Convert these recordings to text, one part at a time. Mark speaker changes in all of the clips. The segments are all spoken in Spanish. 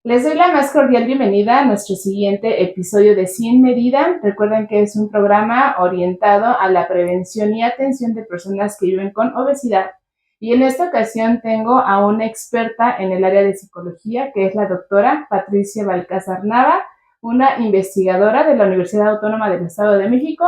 Speaker 1: Les doy la más cordial bienvenida a nuestro siguiente episodio de Sin Medida. Recuerden que es un programa orientado a la prevención y atención de personas que viven con obesidad. Y en esta ocasión tengo a una experta en el área de psicología, que es la doctora Patricia Balcázar Nava, una investigadora de la Universidad Autónoma del Estado de México,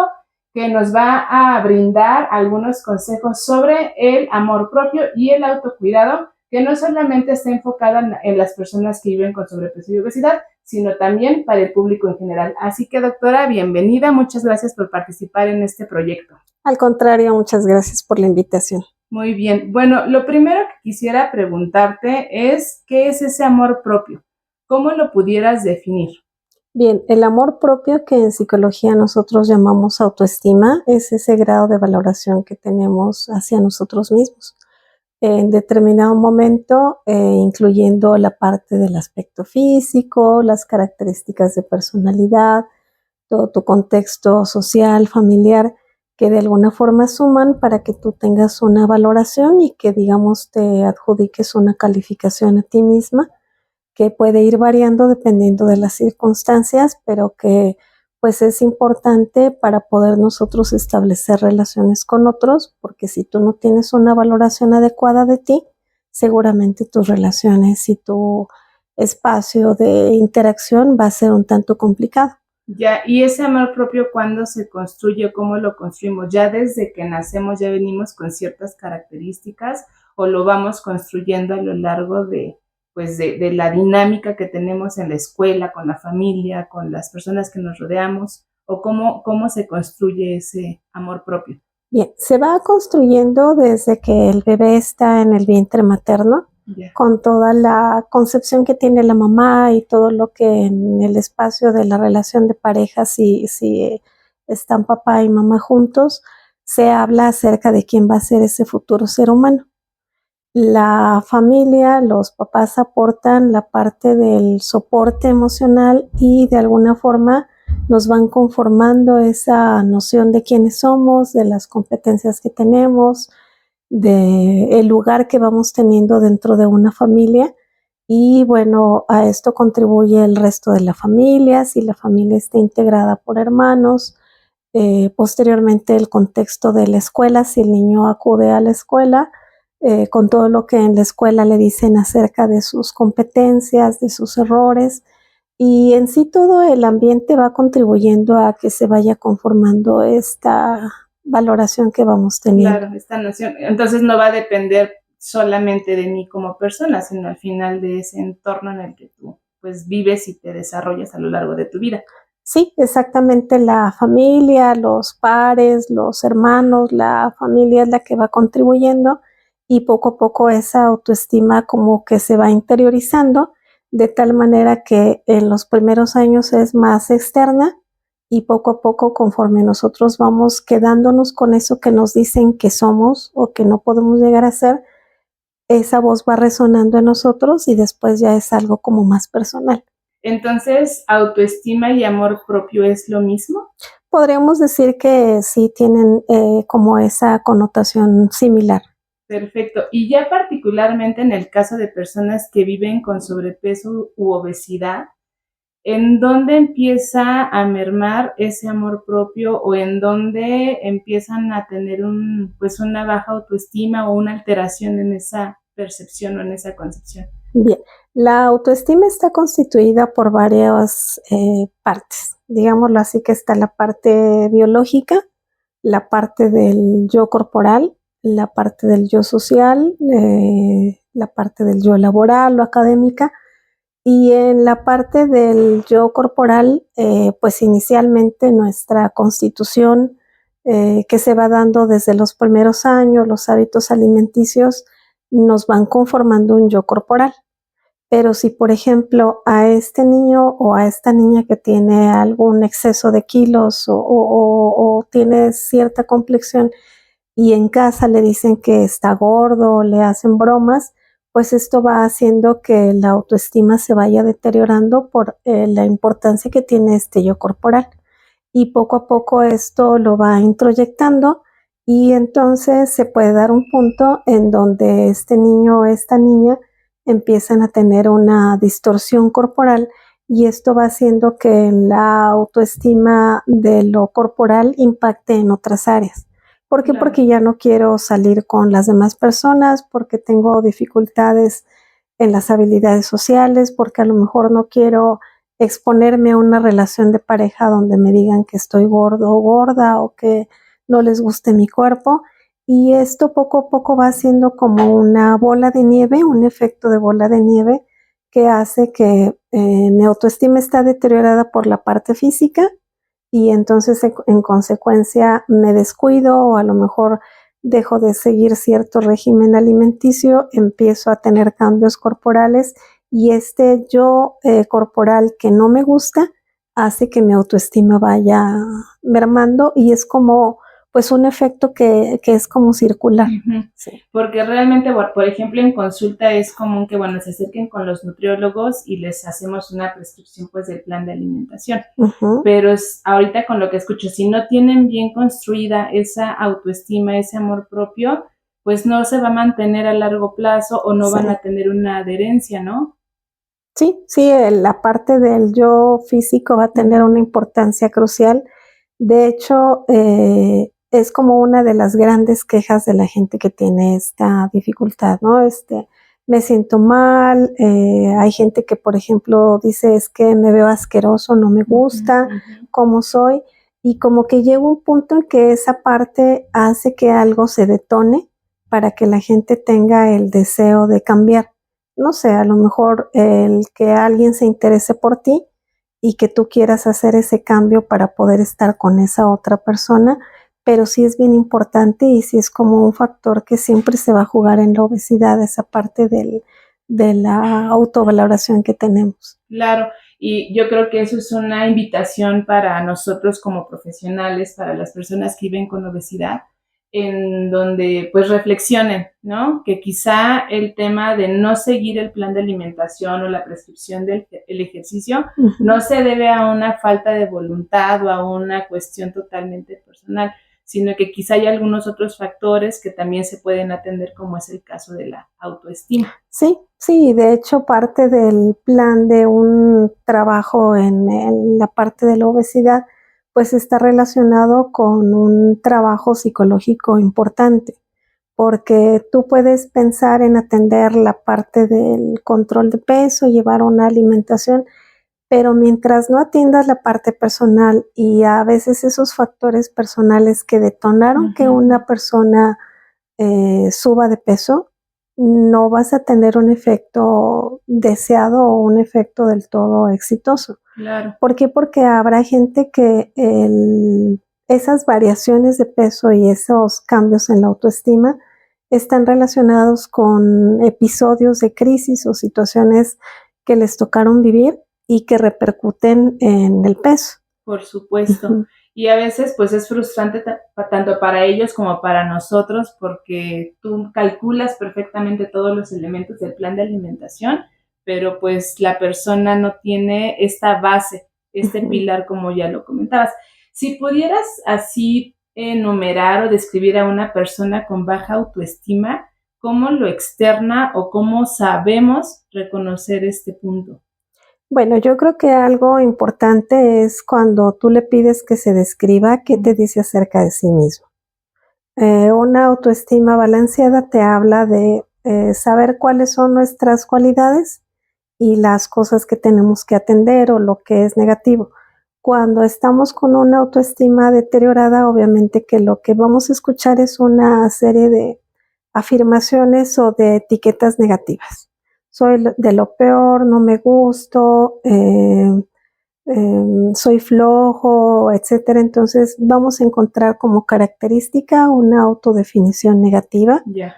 Speaker 1: que nos va a brindar algunos consejos sobre el amor propio y el autocuidado, que no solamente está enfocada en las personas que viven con sobrepeso y obesidad, sino también para el público en general. Así que, doctora, bienvenida. Muchas gracias por participar en este proyecto.
Speaker 2: Al contrario, muchas gracias por la invitación.
Speaker 1: Muy bien. Bueno, lo primero que quisiera preguntarte es, ¿qué es ese amor propio? ¿Cómo lo pudieras definir?
Speaker 2: Bien, el amor propio, que en psicología nosotros llamamos autoestima, es ese grado de valoración que tenemos hacia nosotros mismos. En determinado momento, incluyendo la parte del aspecto físico, las características de personalidad, todo tu contexto social, familiar, que de alguna forma suman para que tú tengas una valoración y que, digamos, te adjudiques una calificación a ti misma, que puede ir variando dependiendo de las circunstancias, pero que pues es importante para poder nosotros establecer relaciones con otros, porque si tú no tienes una valoración adecuada de ti, seguramente tus relaciones y tu espacio de interacción va a ser un tanto complicado.
Speaker 1: Ya, y ese amor propio, ¿cuándo se construye? ¿Cómo lo construimos? ¿Ya desde que nacemos ya venimos con ciertas características o lo vamos construyendo a lo largo de la dinámica que tenemos en la escuela, con la familia, con las personas que nos rodeamos? ¿O cómo se construye ese amor propio?
Speaker 2: Bien, se va construyendo desde que el bebé está en el vientre materno, con toda la concepción que tiene la mamá y todo lo que en el espacio de la relación de pareja, si están papá y mamá juntos, se habla acerca de quién va a ser ese futuro ser humano. La familia, los papás aportan la parte del soporte emocional y de alguna forma nos van conformando esa noción de quiénes somos, de las competencias que tenemos, de el lugar que vamos teniendo dentro de una familia. Y bueno, a esto contribuye el resto de la familia, si la familia está integrada por hermanos, posteriormente el contexto de la escuela, si el niño acude a la escuela, con todo lo que en la escuela le dicen acerca de sus competencias, de sus errores, y en sí todo el ambiente va contribuyendo a que se vaya conformando esta valoración que vamos teniendo.
Speaker 1: Claro, esta noción. Entonces no va a depender solamente de mí como persona, sino al final de ese entorno en el que tú pues vives y te desarrollas a lo largo de tu vida.
Speaker 2: Sí, exactamente, la familia, los pares, los hermanos, la familia es la que va contribuyendo y poco a poco esa autoestima como que se va interiorizando de tal manera que en los primeros años es más externa y poco a poco conforme nosotros vamos quedándonos con eso que nos dicen que somos o que no podemos llegar a ser, esa voz va resonando en nosotros y después ya es algo como más personal.
Speaker 1: Entonces, ¿autoestima y amor propio es lo mismo?
Speaker 2: Podríamos decir que sí tienen como esa connotación similar.
Speaker 1: Perfecto. Y ya particularmente en el caso de personas que viven con sobrepeso u obesidad, ¿en dónde empieza a mermar ese amor propio o en dónde empiezan a tener pues una baja autoestima o una alteración en esa percepción o en esa concepción?
Speaker 2: Bien, la autoestima está constituida por varias partes. Digámoslo así, que está la parte biológica, la parte del yo corporal, la parte del yo social, la parte del yo laboral o académica. Y en la parte del yo corporal, pues inicialmente nuestra constitución que se va dando desde los primeros años, los hábitos alimenticios, nos van conformando un yo corporal. Pero si, por ejemplo, a este niño o a esta niña que tiene algún exceso de kilos o tiene cierta complexión y en casa le dicen que está gordo, le hacen bromas, pues esto va haciendo que la autoestima se vaya deteriorando por la importancia que tiene este yo corporal. Y poco a poco esto lo va introyectando y entonces se puede dar un punto en donde este niño o esta niña empiezan a tener una distorsión corporal y esto va haciendo que la autoestima de lo corporal impacte en otras áreas. ¿Por qué?
Speaker 1: Claro.
Speaker 2: Porque ya no quiero salir con las demás personas, porque tengo dificultades en las habilidades sociales, porque a lo mejor no quiero exponerme a una relación de pareja donde me digan que estoy gordo o gorda o que no les guste mi cuerpo. Y esto poco a poco va haciendo como una bola de nieve, un efecto de bola de nieve que hace que mi autoestima está deteriorada por la parte física y entonces en consecuencia me descuido o a lo mejor dejo de seguir cierto régimen alimenticio, empiezo a tener cambios corporales y este yo corporal que no me gusta hace que mi autoestima vaya mermando y es como pues un efecto que es como circular.
Speaker 1: Uh-huh. Sí. Porque realmente, por ejemplo, en consulta es común que, bueno, se acerquen con los nutriólogos y les hacemos una prescripción, pues, del plan de alimentación. Uh-huh. Pero ahorita con lo que escucho, si no tienen bien construida esa autoestima, ese amor propio, pues no se va a mantener a largo plazo o no van a tener una adherencia, ¿no?
Speaker 2: Sí, la parte del yo físico va a tener una importancia crucial. De hecho, es como una de las grandes quejas de la gente que tiene esta dificultad, ¿no? Me siento mal, hay gente que, por ejemplo, dice es que me veo asqueroso, no me gusta cómo soy, y como que llega un punto en que esa parte hace que algo se detone para que la gente tenga el deseo de cambiar. No sé, a lo mejor el que alguien se interese por ti y que tú quieras hacer ese cambio para poder estar con esa otra persona, pero sí es bien importante y sí es como un factor que siempre se va a jugar en la obesidad, esa parte de la autovaloración que tenemos.
Speaker 1: Claro, y yo creo que eso es una invitación para nosotros como profesionales, para las personas que viven con obesidad, en donde pues reflexionen, ¿no? Que quizá el tema de no seguir el plan de alimentación o la prescripción del ejercicio no se debe a una falta de voluntad o a una cuestión totalmente personal, sino que quizá hay algunos otros factores que también se pueden atender, como es el caso de la autoestima.
Speaker 2: Sí, de hecho parte del plan de un trabajo en la parte de la obesidad pues está relacionado con un trabajo psicológico importante, porque tú puedes pensar en atender la parte del control de peso, llevar una alimentación, pero mientras no atiendas la parte personal y a veces esos factores personales que detonaron que una persona suba de peso, no vas a tener un efecto deseado o un efecto del todo exitoso.
Speaker 1: Claro.
Speaker 2: ¿Por qué? Porque habrá gente que esas variaciones de peso y esos cambios en la autoestima están relacionados con episodios de crisis o situaciones que les tocaron vivir y que repercuten en el peso.
Speaker 1: Por supuesto. Y a veces pues es frustrante tanto para ellos como para nosotros, porque tú calculas perfectamente todos los elementos del plan de alimentación, pero pues la persona no tiene esta base, este pilar, como ya lo comentabas. Si pudieras así enumerar o describir a una persona con baja autoestima, ¿cómo lo externa o cómo sabemos reconocer este punto?
Speaker 2: Bueno, yo creo que algo importante es cuando tú le pides que se describa qué te dice acerca de sí mismo. Una autoestima balanceada te habla de saber cuáles son nuestras cualidades y las cosas que tenemos que atender o lo que es negativo. Cuando estamos con una autoestima deteriorada, obviamente que lo que vamos a escuchar es una serie de afirmaciones o de etiquetas negativas. Soy de lo peor, no me gusto, soy flojo, etcétera. Entonces vamos a encontrar como característica una autodefinición negativa.
Speaker 1: Yeah.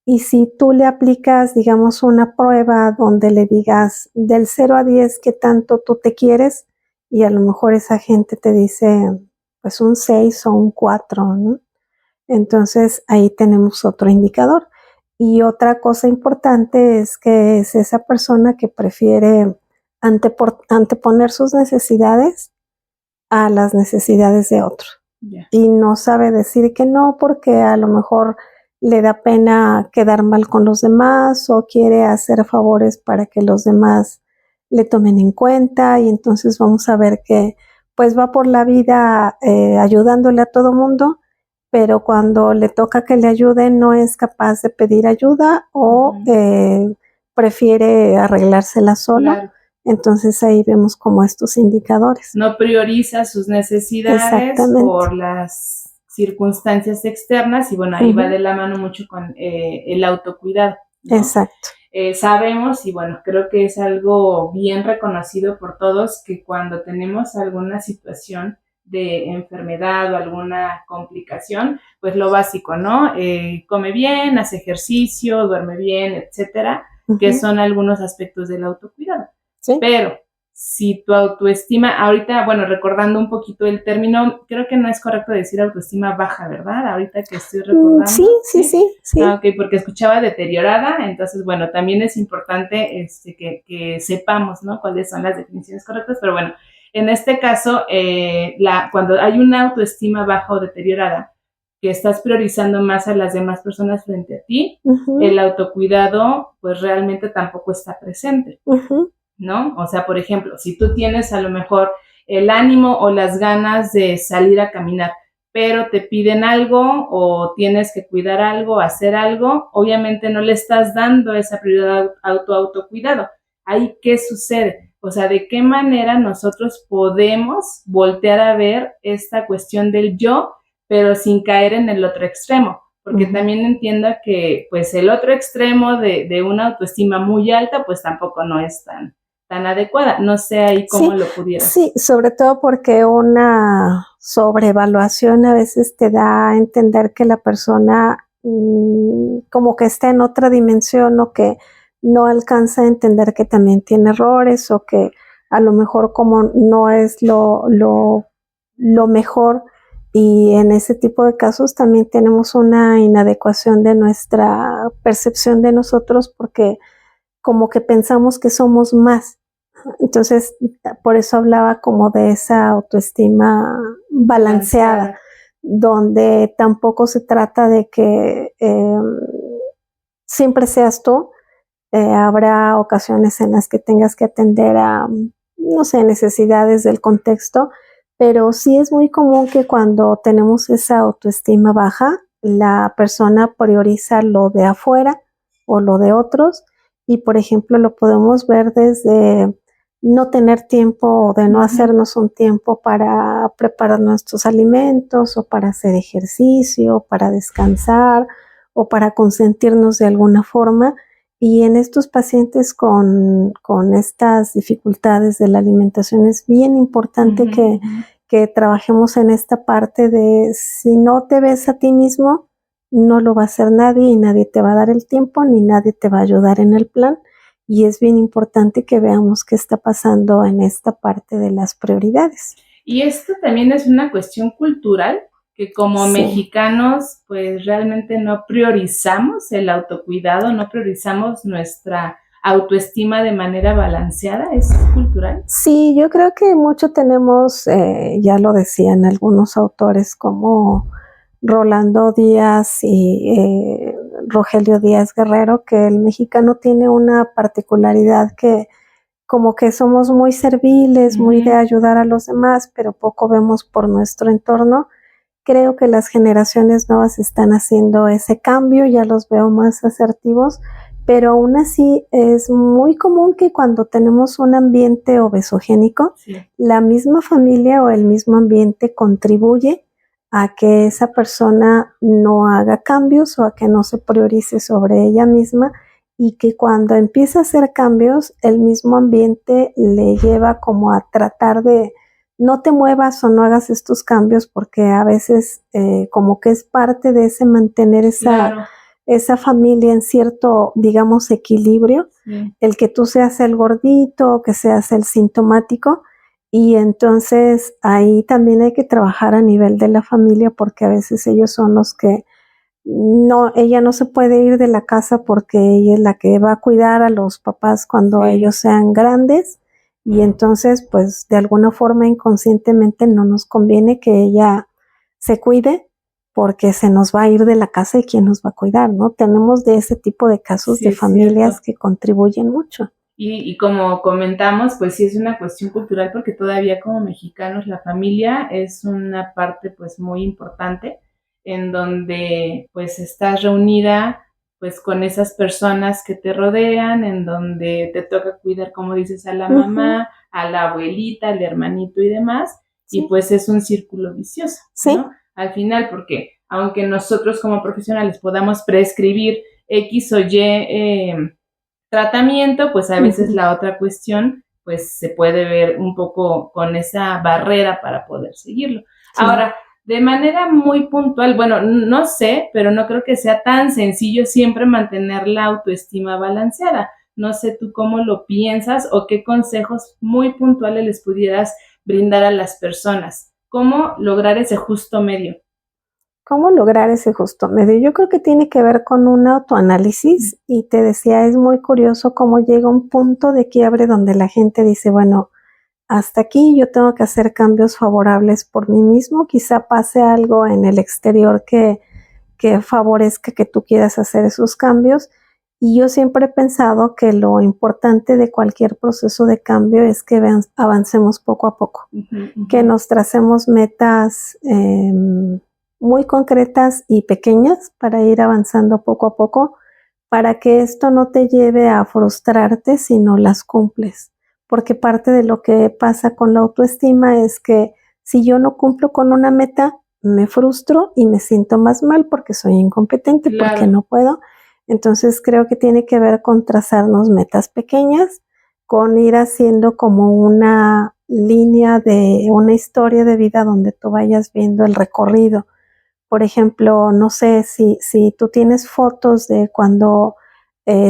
Speaker 2: Y si tú le aplicas, digamos, una prueba donde le digas del 0 a 10 qué tanto tú te quieres, y a lo mejor esa gente te dice pues un 6 o un 4, ¿no? Entonces ahí tenemos otro indicador. Y otra cosa importante es que es esa persona que prefiere anteponer sus necesidades a las necesidades de otro.
Speaker 1: Yeah.
Speaker 2: Y no sabe decir que no porque a lo mejor le da pena quedar mal con los demás o quiere hacer favores para que los demás le tomen en cuenta, y entonces vamos a ver que pues va por la vida ayudándole a todo mundo, pero cuando le toca que le ayuden no es capaz de pedir ayuda o prefiere arreglársela solo. Claro. Entonces ahí vemos como estos indicadores.
Speaker 1: No prioriza sus necesidades por las circunstancias externas y bueno, ahí va de la mano mucho con el autocuidado, ¿no?
Speaker 2: Exacto.
Speaker 1: Sabemos, y bueno, creo que es algo bien reconocido por todos, que cuando tenemos alguna situación de enfermedad o alguna complicación, pues lo básico, ¿no? Come bien, hace ejercicio, duerme bien, etcétera, que son algunos aspectos del autocuidado. Sí. Pero si tu autoestima, ahorita, bueno, recordando un poquito el término, creo que no es correcto decir autoestima baja, ¿verdad? Ahorita que estoy recordando.
Speaker 2: Sí.
Speaker 1: Ah, ok, porque escuchaba deteriorada, entonces, bueno, también es importante que sepamos, ¿no? Cuáles son las definiciones correctas, pero bueno, en este caso, cuando hay una autoestima baja o deteriorada, que estás priorizando más a las demás personas frente a ti, el autocuidado, pues realmente tampoco está presente. ¿No? O sea, por ejemplo, si tú tienes a lo mejor el ánimo o las ganas de salir a caminar, pero te piden algo o tienes que cuidar algo, hacer algo, obviamente no le estás dando esa prioridad a tu autocuidado. ¿Ahí qué sucede? O sea, ¿de qué manera nosotros podemos voltear a ver esta cuestión del yo, pero sin caer en el otro extremo? Porque también entiendo que pues el otro extremo de una autoestima muy alta, pues tampoco no es tan adecuada. No sé ahí cómo lo pudieras.
Speaker 2: Sí, sobre todo porque una sobreevaluación a veces te da a entender que la persona como que está en otra dimensión o que no alcanza a entender que también tiene errores o que a lo mejor como no es lo mejor, y en ese tipo de casos también tenemos una inadecuación de nuestra percepción de nosotros porque como que pensamos que somos más. Entonces, por eso hablaba como de esa autoestima balanceada, donde tampoco se trata de que siempre seas tú. Habrá ocasiones en las que tengas que atender a, no sé, necesidades del contexto, pero sí es muy común que cuando tenemos esa autoestima baja, la persona prioriza lo de afuera o lo de otros, y por ejemplo lo podemos ver desde no tener tiempo o de no hacernos un tiempo para preparar nuestros alimentos o para hacer ejercicio, para descansar o para consentirnos de alguna forma. Y en estos pacientes con estas dificultades de la alimentación es bien importante que trabajemos en esta parte de si no te ves a ti mismo, no lo va a hacer nadie y nadie te va a dar el tiempo ni nadie te va a ayudar en el plan. Y es bien importante que veamos qué está pasando en esta parte de las prioridades.
Speaker 1: Y esto también es una cuestión cultural, que como mexicanos pues realmente no priorizamos el autocuidado, no priorizamos nuestra autoestima de manera balanceada. ¿Es cultural?
Speaker 2: Sí, yo creo que mucho tenemos, ya lo decían algunos autores como Rolando Díaz y Rogelio Díaz Guerrero, que el mexicano tiene una particularidad que como que somos muy serviles, muy de ayudar a los demás, pero poco vemos por nuestro entorno. Creo que las generaciones nuevas están haciendo ese cambio, ya los veo más asertivos, pero aún así es muy común que cuando tenemos un ambiente obesogénico, la misma familia o el mismo ambiente contribuye a que esa persona no haga cambios o a que no se priorice sobre ella misma, y que cuando empieza a hacer cambios, el mismo ambiente le lleva como a tratar de no te muevas o no hagas estos cambios, porque a veces como que es parte de ese mantener esa familia en cierto, digamos, equilibrio, el que tú seas el gordito, que seas el sintomático, y entonces ahí también hay que trabajar a nivel de la familia, porque a veces ellos son los que ella no se puede ir de la casa porque ella es la que va a cuidar a los papás cuando ellos sean grandes, y entonces pues de alguna forma inconscientemente no nos conviene que ella se cuide porque se nos va a ir de la casa y quién nos va a cuidar, ¿no? Tenemos de ese tipo de casos de familias que contribuyen mucho.
Speaker 1: Y como comentamos, pues sí es una cuestión cultural porque todavía como mexicanos la familia es una parte pues muy importante en donde pues estás reunida pues con esas personas que te rodean, en donde te toca cuidar, como dices, a la mamá, a la abuelita, al hermanito y demás, y pues es un círculo vicioso, ¿no? Al final, porque aunque nosotros como profesionales podamos prescribir X o Y tratamiento, pues a veces la otra cuestión pues se puede ver un poco con esa barrera para poder seguirlo. Ahora, de manera muy puntual, bueno, no sé, pero no creo que sea tan sencillo siempre mantener la autoestima balanceada. No sé tú cómo lo piensas o qué consejos muy puntuales les pudieras brindar a las personas. ¿Cómo lograr ese justo medio?
Speaker 2: ¿Cómo lograr ese justo medio? Yo creo que tiene que ver con un autoanálisis y te decía, es muy curioso cómo llega un punto de quiebre donde la gente dice, bueno, hasta aquí yo tengo que hacer cambios favorables por mí mismo, quizá pase algo en el exterior que favorezca que tú quieras hacer esos cambios. Y yo siempre he pensado que lo importante de cualquier proceso de cambio es que avancemos poco a poco, que nos tracemos metas muy concretas y pequeñas para ir avanzando poco a poco, para que esto no te lleve a frustrarte si no las cumples. Porque parte de lo que pasa con la autoestima es que si yo no cumplo con una meta, me frustro y me siento más mal porque soy incompetente, porque no puedo. Entonces creo que tiene que ver con trazarnos metas pequeñas, con ir haciendo como una línea de una historia de vida donde tú vayas viendo el recorrido. Por ejemplo, no sé si tú tienes fotos de cuando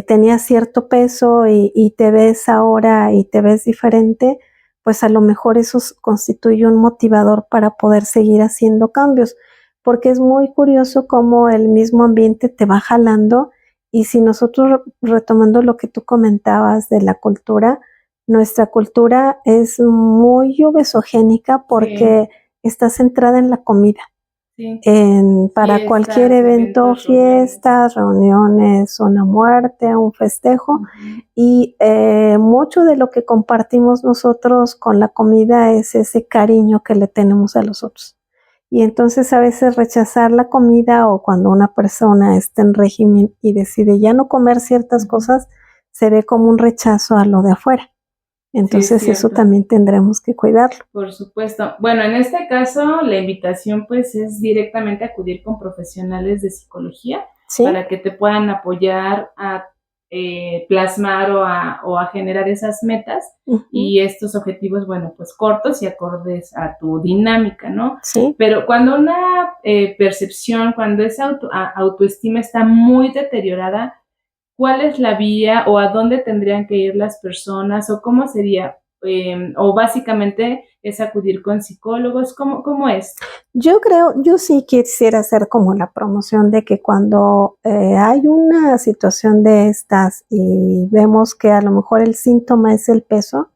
Speaker 2: tenías cierto peso y te ves ahora y te ves diferente, pues a lo mejor eso constituye un motivador para poder seguir haciendo cambios, porque es muy curioso cómo el mismo ambiente te va jalando y si nosotros, retomando lo que tú comentabas de la cultura, nuestra cultura es muy obesogénica porque está centrada en la comida. Para fiestas, cualquier evento, fiestas, reuniones, una muerte, un festejo. Y mucho de lo que compartimos nosotros con la comida es ese cariño que le tenemos a los otros. Y entonces a veces rechazar la comida o cuando una persona está en régimen y decide ya no comer ciertas cosas, se ve como un rechazo a lo de afuera. Entonces eso también tendremos que cuidarlo.
Speaker 1: Por supuesto. Bueno, en este caso la invitación pues es directamente acudir con profesionales de psicología para que te puedan apoyar a plasmar o a generar esas metas y estos objetivos, bueno, pues cortos y acordes a tu dinámica, ¿no? Pero cuando una percepción, cuando esa autoestima está muy deteriorada, ¿cuál es la vía o a dónde tendrían que ir las personas o cómo sería? O básicamente es acudir con psicólogos, ¿cómo es?
Speaker 2: Yo sí quisiera hacer como la promoción de que cuando hay una situación de estas y vemos que a lo mejor el síntoma es el peso,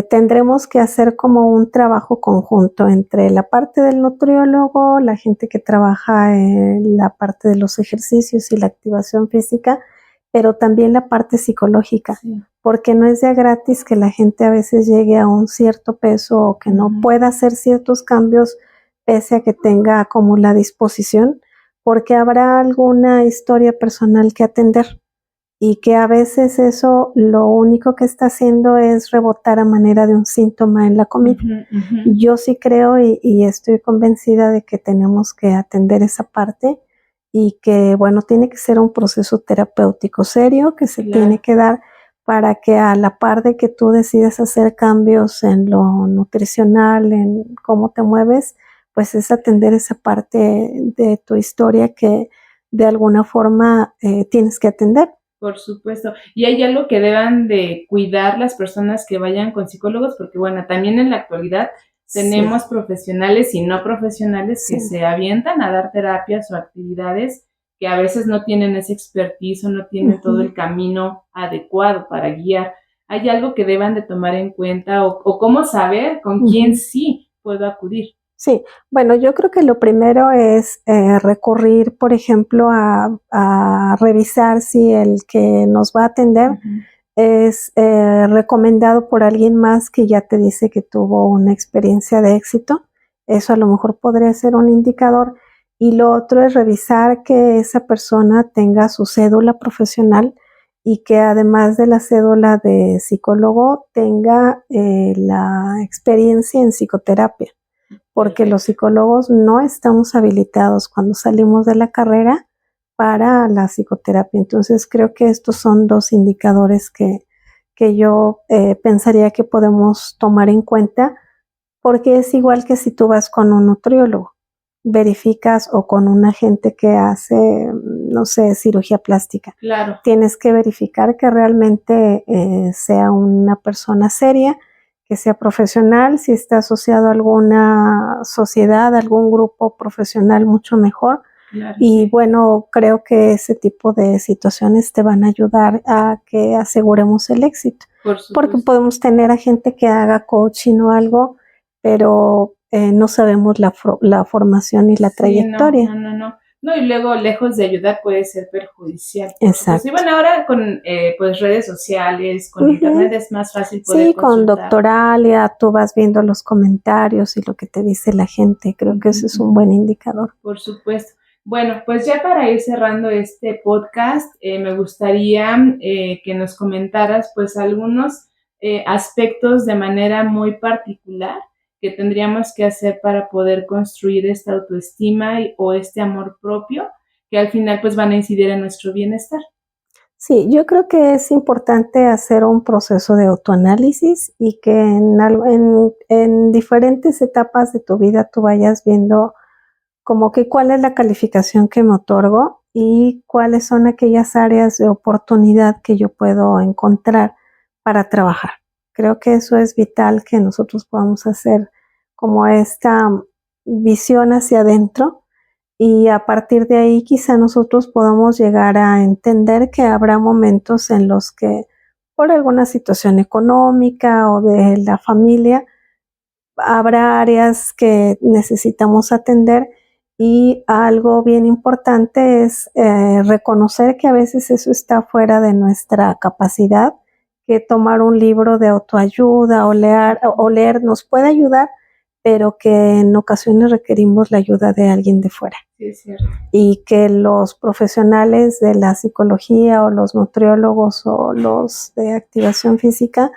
Speaker 2: tendremos que hacer como un trabajo conjunto entre la parte del nutriólogo, la gente que trabaja en la parte de los ejercicios y la activación física, pero también la parte psicológica, porque no es ya gratis que la gente a veces llegue a un cierto peso o que no pueda hacer ciertos cambios pese a que tenga como la disposición, porque habrá alguna historia personal que atender. Y que a veces eso lo único que está haciendo es rebotar a manera de un síntoma en la comida. Yo sí creo y estoy convencida de que tenemos que atender esa parte y que, bueno, tiene que ser un proceso terapéutico serio que se tiene que dar para que a la par de que tú decides hacer cambios en lo nutricional, en cómo te mueves, pues es atender esa parte de tu historia que de alguna forma tienes que atender.
Speaker 1: Por supuesto. Y hay algo que deban de cuidar las personas que vayan con psicólogos, porque bueno, también en la actualidad tenemos profesionales y no profesionales que se avientan a dar terapias o actividades que a veces no tienen ese expertise o no tienen todo el camino adecuado para guiar. ¿Hay algo que deban de tomar en cuenta o cómo saber con quién sí puedo acudir?
Speaker 2: Sí, bueno, yo creo que lo primero es recurrir, por ejemplo, a revisar si el que nos va a atender es recomendado por alguien más que ya te dice que tuvo una experiencia de éxito. Eso a lo mejor podría ser un indicador. Y lo otro es revisar que esa persona tenga su cédula profesional y que además de la cédula de psicólogo tenga la experiencia en psicoterapia, porque los psicólogos no estamos habilitados cuando salimos de la carrera para la psicoterapia. Entonces creo que estos son dos indicadores que yo pensaría que podemos tomar en cuenta, porque es igual que si tú vas con un nutriólogo, verificas, o con una gente que hace, no sé, cirugía plástica.
Speaker 1: Claro.
Speaker 2: Tienes que verificar que realmente sea una persona seria, que sea profesional. Si está asociado a alguna sociedad, algún grupo profesional, mucho mejor.
Speaker 1: Claro,
Speaker 2: y
Speaker 1: sí.
Speaker 2: Bueno, creo que ese tipo de situaciones te van a ayudar a que aseguremos el éxito. Porque podemos tener a gente que haga coaching o algo, pero no sabemos la formación y la trayectoria.
Speaker 1: Sí, no. No, y luego, lejos de ayudar, puede ser perjudicial.
Speaker 2: Exacto.
Speaker 1: Y bueno, ahora con pues redes sociales, con internet es más fácil poder
Speaker 2: Sí, con
Speaker 1: consultar.
Speaker 2: Doctoralia, tú vas viendo los comentarios y lo que te dice la gente. Creo que ese es un buen indicador.
Speaker 1: Por supuesto. Bueno, pues ya para ir cerrando este podcast, me gustaría que nos comentaras pues algunos aspectos de manera muy particular que tendríamos que hacer para poder construir esta autoestima o este amor propio que al final pues van a incidir en nuestro bienestar.
Speaker 2: Sí, yo creo que es importante hacer un proceso de autoanálisis y que en diferentes etapas de tu vida tú vayas viendo como que cuál es la calificación que me otorgo y cuáles son aquellas áreas de oportunidad que yo puedo encontrar para trabajar. Creo que eso es vital, que nosotros podamos hacer como esta visión hacia adentro, y a partir de ahí quizá nosotros podamos llegar a entender que habrá momentos en los que por alguna situación económica o de la familia habrá áreas que necesitamos atender, y algo bien importante es reconocer que a veces eso está fuera de nuestra capacidad, que tomar un libro de autoayuda o leer nos puede ayudar, pero que en ocasiones requerimos la ayuda de alguien de fuera.
Speaker 1: Sí, es cierto.
Speaker 2: Y que los profesionales de la psicología o los nutriólogos o los de activación física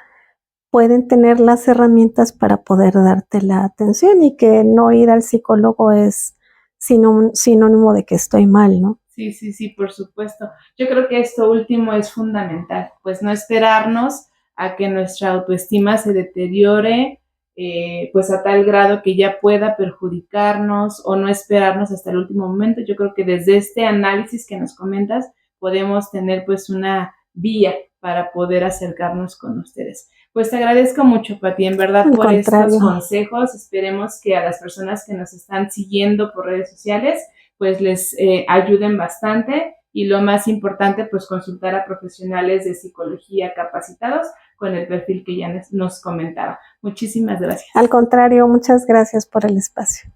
Speaker 2: pueden tener las herramientas para poder darte la atención, y que no ir al psicólogo es sinónimo de que estoy mal, ¿no?
Speaker 1: Sí, por supuesto. Yo creo que esto último es fundamental, pues no esperarnos a que nuestra autoestima se deteriore, pues a tal grado que ya pueda perjudicarnos, o no esperarnos hasta el último momento. Yo creo que desde este análisis que nos comentas podemos tener pues una vía para poder acercarnos con ustedes. Pues te agradezco mucho, Pati, en verdad, por estos consejos. Esperemos que a las personas que nos están siguiendo por redes sociales pues les ayuden bastante, y lo más importante, pues consultar a profesionales de psicología capacitados con el perfil que ya nos comentaba. Muchísimas gracias.
Speaker 2: Al contrario, muchas gracias por el espacio.